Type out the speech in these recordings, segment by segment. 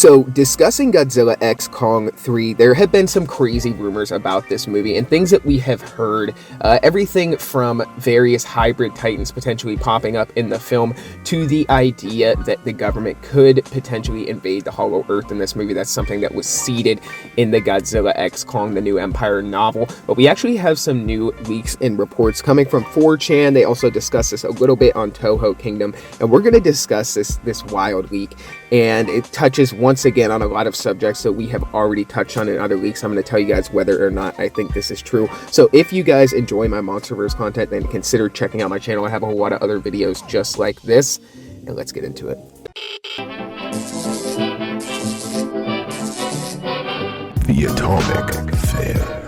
So, discussing Godzilla x Kong 3, there have been some crazy rumors about this movie and things that we have heard. Everything from various hybrid titans potentially popping up in the film to the idea that the government could potentially invade the Hollow Earth in this movie. That's something that was seeded in the Godzilla x Kong, the New Empire novel. But we actually have some new leaks and reports coming from 4chan. They also discuss this a little bit on Toho Kingdom, and we're going to discuss this wild leak. And it touches once again on a lot of subjects that we have already touched on in other leaks. I'm going to tell you guys whether or not I think this is true. So if you guys enjoy my MonsterVerse content, then consider checking out my channel. I have a lot of other videos just like this, and let's get into it. The Atomic Fair.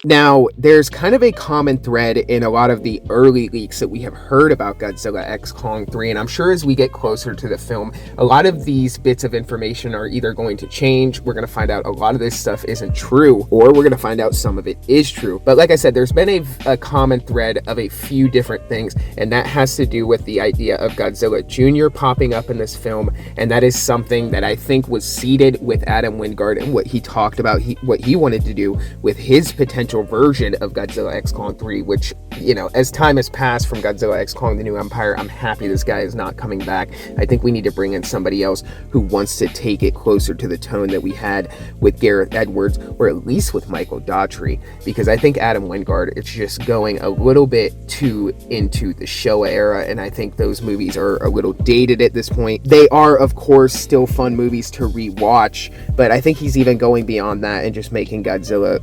Now, there's kind of a common thread in a lot of the early leaks that we have heard about Godzilla x Kong 3, and I'm sure as we get closer to the film, a lot of these bits of information are either going to change, we're going to find out a lot of this stuff isn't true, or we're going to find out some of it is true. But like I said, there's been a common thread of a few different things, and that has to do with the idea of Godzilla Jr. popping up in this film, and that is something that I think was seeded with Adam Wingard and what he talked about, what he wanted to do with his potential version of Godzilla x Kong 3, which, you know, as time has passed from Godzilla x Kong the New Empire, I'm happy this guy is not coming back. I think we need to bring in somebody else who wants to take it closer to the tone that we had with Gareth Edwards, or at least with Michael Daughtry, because I think Adam Wingard is just going a little bit too into the Showa era, and I think those movies are a little dated at this point. They are, of course, still fun movies to rewatch, but I think he's even going beyond that and just making Godzilla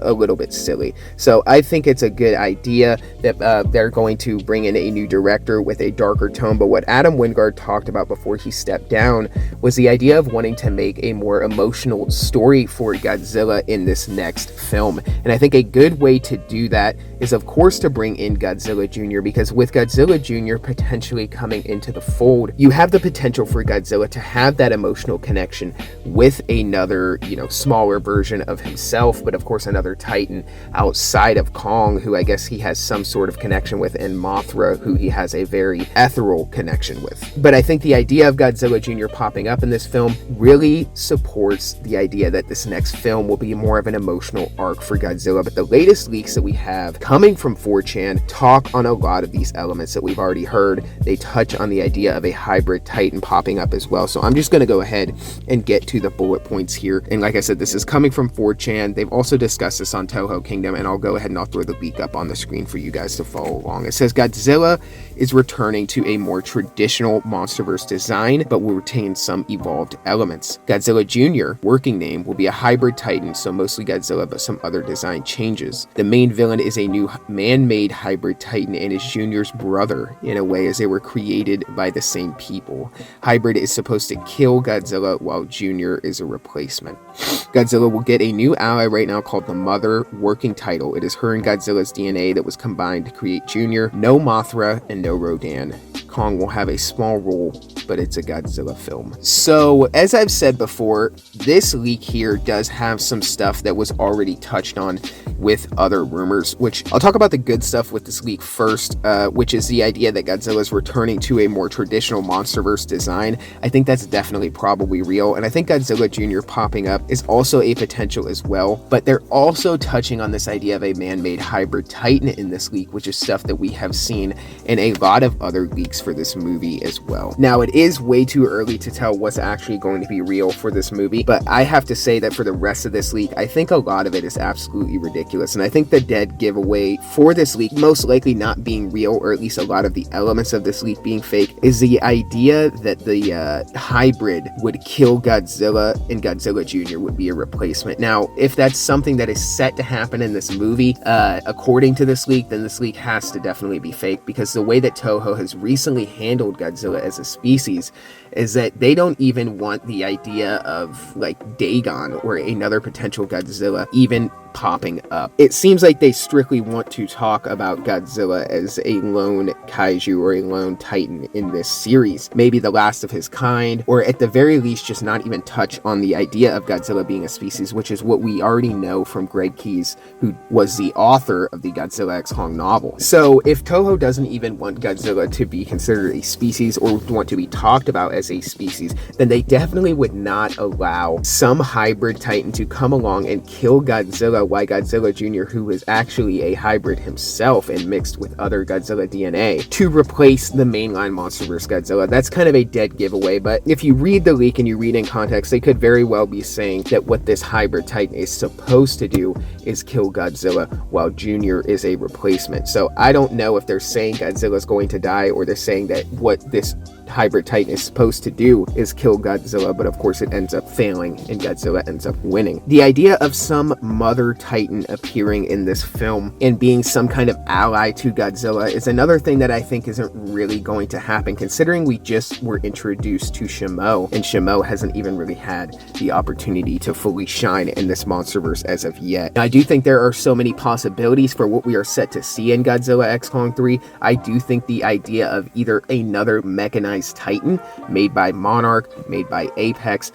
a little bit silly. So I think it's a good idea that they're going to bring in a new director with a darker tone. But what Adam Wingard talked about before he stepped down was the idea of wanting to make a more emotional story for Godzilla in this next film. And I think a good way to do that is, of course, to bring in Godzilla Jr., because with Godzilla Jr. potentially coming into the fold, you have the potential for Godzilla to have that emotional connection with another, you know, smaller version of himself, but of course another Titan outside of Kong, who I guess he has some sort of connection with, and Mothra, who he has a very ethereal connection with. But I think the idea of Godzilla Jr. popping up in this film really supports the idea that this next film will be more of an emotional arc for Godzilla. But the latest leaks that we have coming from 4chan talk on a lot of these elements that we've already heard. They touch on the idea of a hybrid Titan popping up as well. So I'm just going to go ahead and get to the bullet points here. And like I said, this is coming from 4chan. They've also discussed this on Toho Kingdom, and I'll go ahead and I'll throw the leak up on the screen for you guys to follow along. It says Godzilla is returning to a more traditional MonsterVerse design, but will retain some evolved elements. Godzilla Jr., working name, will be a hybrid Titan, so mostly Godzilla, but some other design changes. The main villain is a new man-made hybrid Titan and is Jr.'s brother, in a way, as they were created by the same people. Hybrid is supposed to kill Godzilla, while Jr. is a replacement. Godzilla will get a new ally right now called the Mother, working title. It is her and Godzilla's DNA that was combined to create Jr. No Mothra and no Rodan. Kong will have a small role, but it's a Godzilla film. So, as I've said before, this leak here does have some stuff that was already touched on with other rumors, which I'll talk about the good stuff with this leak first, which is the idea that Godzilla is returning to a more traditional MonsterVerse design. I think that's definitely probably real, and I think Godzilla Jr. popping up is also a potential as well, but they're also touching on this idea of a man-made hybrid Titan in this leak, which is stuff that we have seen in a lot of other leaks for this movie as well. Now, it is way too early to tell what's actually going to be real for this movie, but I have to say that for the rest of this leak, I think a lot of it is absolutely ridiculous, and I think the dead giveaway for this leak, most likely not being real, or at least a lot of the elements of this leak being fake, is the idea that the hybrid would kill Godzilla and Godzilla Jr. would be a replacement. Now, if that's something that is set to happen in this movie, according to this leak, then this leak has to definitely be fake, because the way that Toho has recently handled Godzilla as a species is that they don't even want the idea of like Dagon or another potential Godzilla even popping up. It seems like they strictly want to talk about Godzilla as a lone kaiju or a lone titan in this series, maybe the last of his kind, or at the very least just not even touch on the idea of Godzilla being a species, which is what we already know from Greg Keyes, who was the author of the Godzilla X Kong novel. So if Toho doesn't even want Godzilla to be considered a species or want to be talked about as a species, then they definitely would not allow some hybrid titan to come along and kill Godzilla, while Godzilla Jr., who is actually a hybrid himself and mixed with other Godzilla DNA, to replace the mainline MonsterVerse Godzilla. That's kind of a dead giveaway, but if you read the leak and you read in context, they could very well be saying that what this hybrid titan is supposed to do is kill Godzilla, while Jr. is a replacement. So I don't know if they're saying Godzilla's going to die, or they're saying that what this hybrid titan is supposed to do is kill Godzilla, but of course it ends up failing and Godzilla ends up winning. The idea of some mother titan appearing in this film and being some kind of ally to Godzilla is another thing that I think isn't really going to happen, considering we just were introduced to Shimo, and Shimo hasn't even really had the opportunity to fully shine in this MonsterVerse as of yet. Now, I do think there are so many possibilities for what we are set to see in Godzilla X Kong 3. I do think the idea of either another mechanized titan made by Monarch, made by Apex,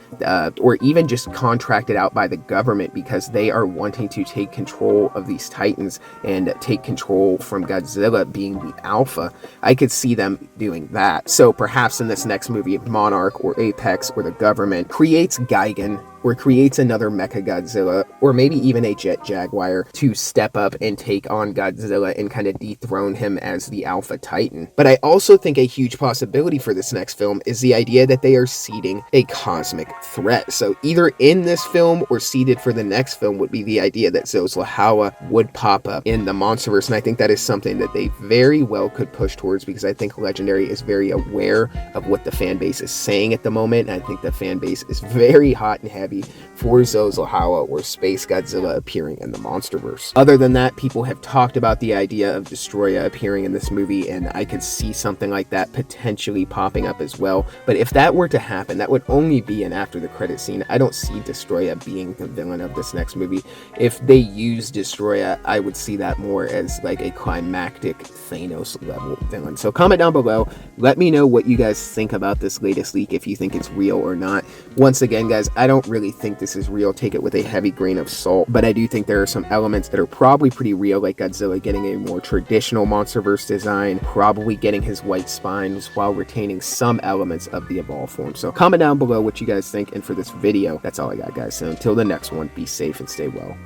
or even just contracted out by the government because they are wanting to take control of these titans and take control from Godzilla being the alpha. I could see them doing that. So perhaps in this next movie, Monarch or Apex or the government creates Gigan, or creates another Mecha Godzilla, or maybe even a Jet Jaguar to step up and take on Godzilla and kind of dethrone him as the Alpha Titan. But I also think a huge possibility for this next film is the idea that they are seeding a cosmic threat. So either in this film or seeded for the next film would be the idea that Zoslahawa would pop up in the MonsterVerse, and I think that is something that they very well could push towards, because I think Legendary is very aware of what the fan base is saying at the moment, and I think the fan base is very hot and heavy for Zoslahawa or Space Godzilla appearing in the MonsterVerse. Other than that, people have talked about the idea of Destroya appearing in this movie, and I could see something like that potentially popping up as well. But if that were to happen, that would only be an after the credit scene. I don't see Destroya being the villain of this next movie. If they use Destroya, I would see that more as like a climactic Thanos level villain. So comment down below, let me know what you guys think about this latest leak, if you think it's real or not. Once again, guys, I don't really think this is real. Take it with a heavy grain of salt, but I do think there are some elements that are probably pretty real, like Godzilla getting a more traditional MonsterVerse design, probably getting his white spines while retaining some elements of the evolved form. So comment down below what you guys think, and for this video, that's all I got, guys. So until the next one, be safe and stay well.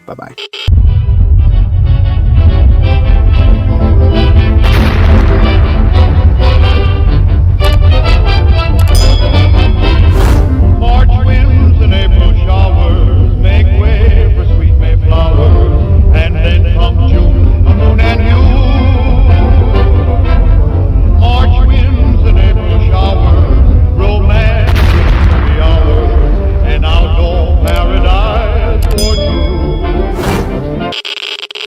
Bye-bye.